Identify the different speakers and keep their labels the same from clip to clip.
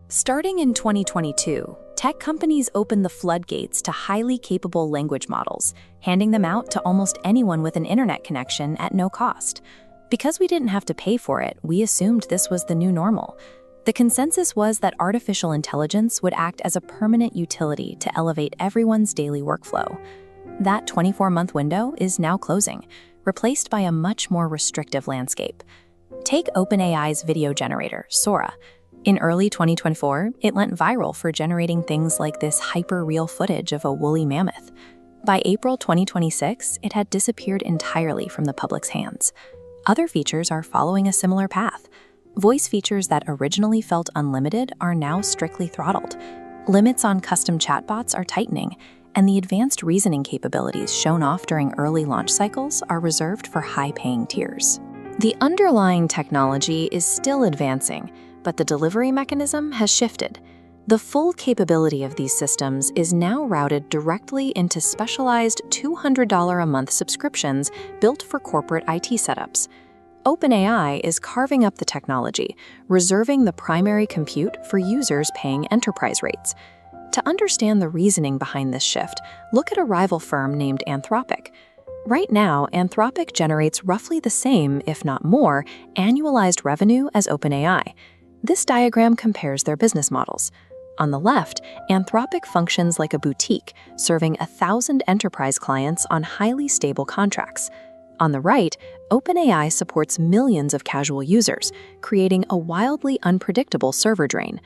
Speaker 1: Starting in 2022, tech companies opened the floodgates to highly capable language models, handing them out to almost anyone with an internet connection at no cost. Because we didn't have to pay for it, we assumed this was the new normal. The consensus was that artificial intelligence would act as a permanent utility to elevate everyone's daily workflow. That 24-month window is now closing, replaced by a much more restrictive landscape. Take OpenAI's video generator, Sora. In early 2024, it went viral for generating things like this hyper-real footage of a woolly mammoth. By April 2026, it had disappeared entirely from the public's hands. Other features are following a similar path. Voice features that originally felt unlimited are now strictly throttled. Limits on custom chatbots are tightening, and the advanced reasoning capabilities shown off during early launch cycles are reserved for high-paying tiers. The underlying technology is still advancing, but the delivery mechanism has shifted. The full capability of these systems is now routed directly into specialized $200 a month subscriptions built for corporate IT setups. OpenAI is carving up the technology, reserving the primary compute for users paying enterprise rates. To understand the reasoning behind this shift, look at a rival firm named Anthropic. Right now, Anthropic generates roughly the same, if not more, annualized revenue as OpenAI. This diagram compares their business models. On the left, Anthropic functions like a boutique, serving 1,000 enterprise clients on highly stable contracts. On the right, OpenAI supports millions of casual users, creating a wildly unpredictable server drain.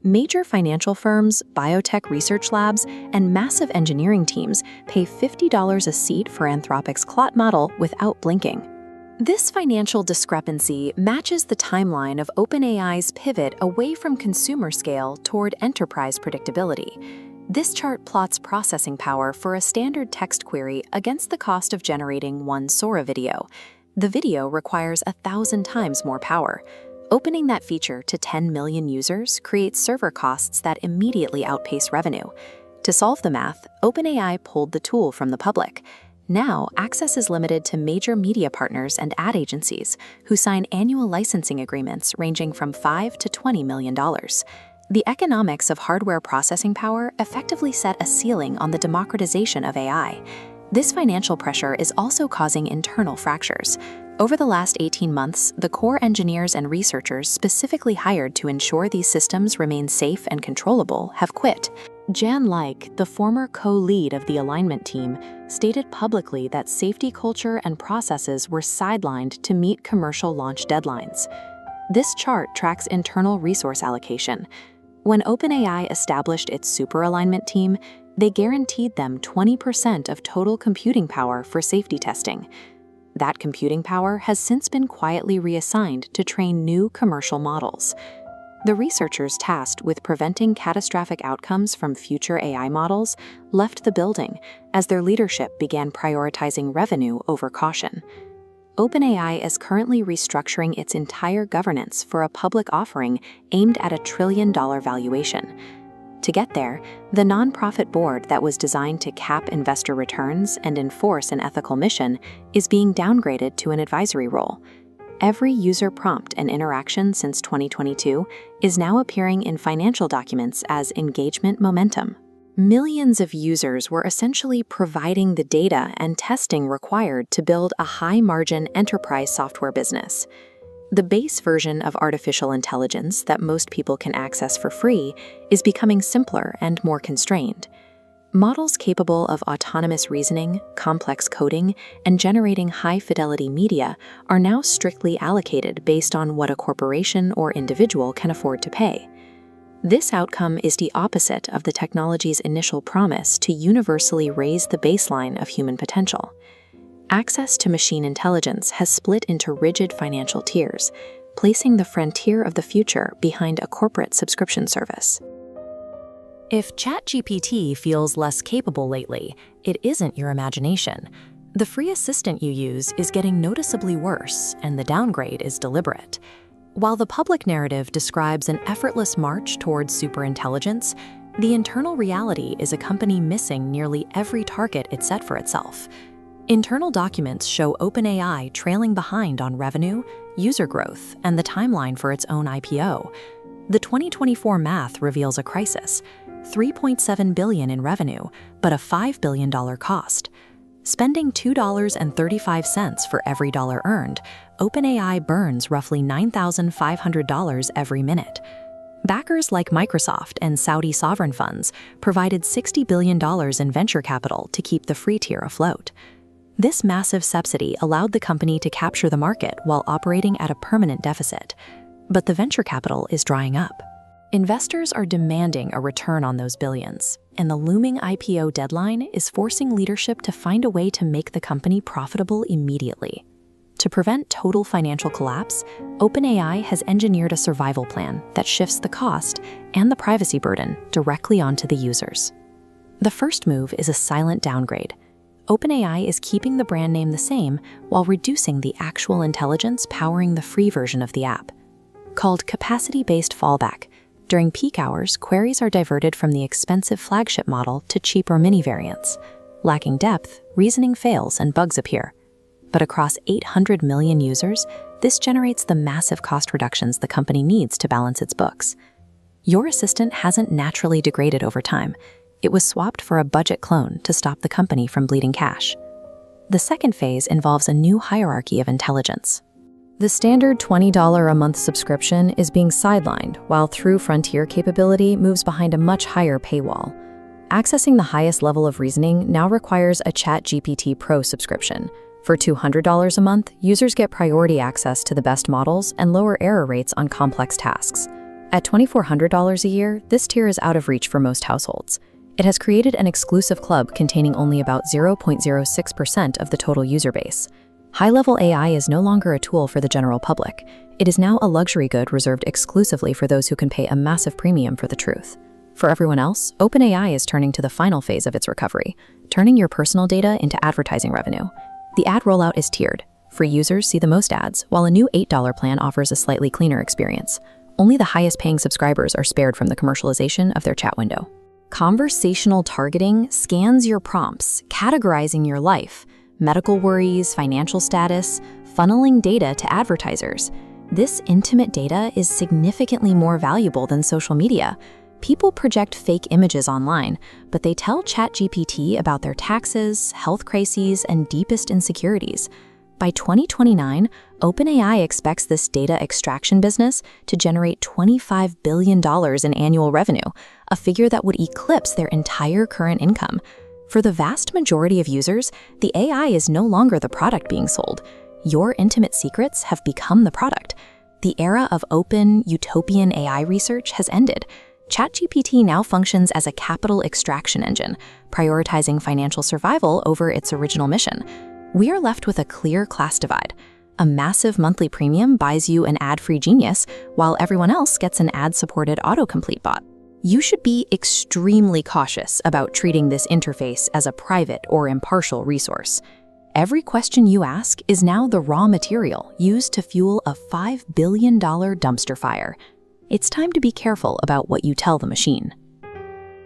Speaker 1: Major financial firms, biotech research labs, and massive engineering teams pay $50 a seat for Anthropic's Clot model without blinking. This financial discrepancy matches the timeline of OpenAI's pivot away from consumer scale toward enterprise predictability. This chart plots processing power for a standard text query against the cost of generating one Sora video. The video requires 1,000 times more power. Opening that feature to 10 million users creates server costs that immediately outpace revenue. To solve the math, OpenAI pulled the tool from the public. Now, access is limited to major media partners and ad agencies who sign annual licensing agreements ranging from $5 to $20 million. The economics of hardware processing power effectively set a ceiling on the democratization of AI. This financial pressure is also causing internal fractures. Over the last 18 months, the core engineers and researchers specifically hired to ensure these systems remain safe and controllable have quit. Jan Like, the former co-lead of the alignment team, stated publicly that safety culture and processes were sidelined to meet commercial launch deadlines. This chart tracks internal resource allocation. When OpenAI established its super alignment team, they guaranteed them 20% of total computing power for safety testing. That computing power has since been quietly reassigned to train new commercial models. The researchers tasked with preventing catastrophic outcomes from future AI models left the building as their leadership began prioritizing revenue over caution. OpenAI is currently restructuring its entire governance for a public offering aimed at $1 trillion valuation. To get there, the nonprofit board that was designed to cap investor returns and enforce an ethical mission is being downgraded to an advisory role. Every user prompt and interaction since 2022 is now appearing in financial documents as engagement momentum. Millions of users were essentially providing the data and testing required to build a high-margin enterprise software business. The base version of artificial intelligence that most people can access for free is becoming simpler and more constrained. Models capable of autonomous reasoning, complex coding, and generating high-fidelity media are now strictly allocated based on what a corporation or individual can afford to pay. This outcome is the opposite of the technology's initial promise to universally raise the baseline of human potential. Access to machine intelligence has split into rigid financial tiers, placing the frontier of the future behind a corporate subscription service. If ChatGPT feels less capable lately, it isn't your imagination. The free assistant you use is getting noticeably worse, and the downgrade is deliberate. While the public narrative describes an effortless march towards superintelligence, the internal reality is a company missing nearly every target it set for itself. Internal documents show OpenAI trailing behind on revenue, user growth, and the timeline for its own IPO. The 2024 math reveals a crisis: $3.7 billion in revenue, but a $5 billion cost. Spending $2.35 for every dollar earned, OpenAI burns roughly $9,500 every minute. Backers like Microsoft and Saudi sovereign funds provided $60 billion in venture capital to keep the free tier afloat. This massive subsidy allowed the company to capture the market while operating at a permanent deficit. But the venture capital is drying up. Investors are demanding a return on those billions, and the looming IPO deadline is forcing leadership to find a way to make the company profitable immediately. To prevent total financial collapse, OpenAI has engineered a survival plan that shifts the cost and the privacy burden directly onto the users. The first move is a silent downgrade. OpenAI is keeping the brand name the same while reducing the actual intelligence powering the free version of the app. Called capacity-based fallback, during peak hours, queries are diverted from the expensive flagship model to cheaper mini variants. Lacking depth, reasoning fails and bugs appear. But across 800 million users, this generates the massive cost reductions the company needs to balance its books. Your assistant hasn't naturally degraded over time. It was swapped for a budget clone to stop the company from bleeding cash. The second phase involves a new hierarchy of intelligence. The standard $20 a month subscription is being sidelined, while True Frontier capability moves behind a much higher paywall. Accessing the highest level of reasoning now requires a ChatGPT Pro subscription. For $200 a month, users get priority access to the best models and lower error rates on complex tasks. At $2,400 a year, this tier is out of reach for most households. It has created an exclusive club containing only about 0.06% of the total user base. High-level AI is no longer a tool for the general public. It is now a luxury good reserved exclusively for those who can pay a massive premium for the truth. For everyone else, OpenAI is turning to the final phase of its recovery, turning your personal data into advertising revenue. The ad rollout is tiered. Free users see the most ads, while a new $8 plan offers a slightly cleaner experience. Only the highest-paying subscribers are spared from the commercialization of their chat window. Conversational targeting scans your prompts, categorizing your life, medical worries, financial status, funneling data to advertisers. This intimate data is significantly more valuable than social media. People project fake images online, but they tell ChatGPT about their taxes, health crises, and deepest insecurities. By 2029, OpenAI expects this data extraction business to generate $25 billion in annual revenue, a figure that would eclipse their entire current income. For the vast majority of users, the AI is no longer the product being sold. Your intimate secrets have become the product. The era of open, utopian AI research has ended. ChatGPT now functions as a capital extraction engine, prioritizing financial survival over its original mission. We are left with a clear class divide. A massive monthly premium buys you an ad-free genius, while everyone else gets an ad-supported autocomplete bot. You should be extremely cautious about treating this interface as a private or impartial resource. Every question you ask is now the raw material used to fuel a $5 billion dumpster fire. It's time to be careful about what you tell the machine.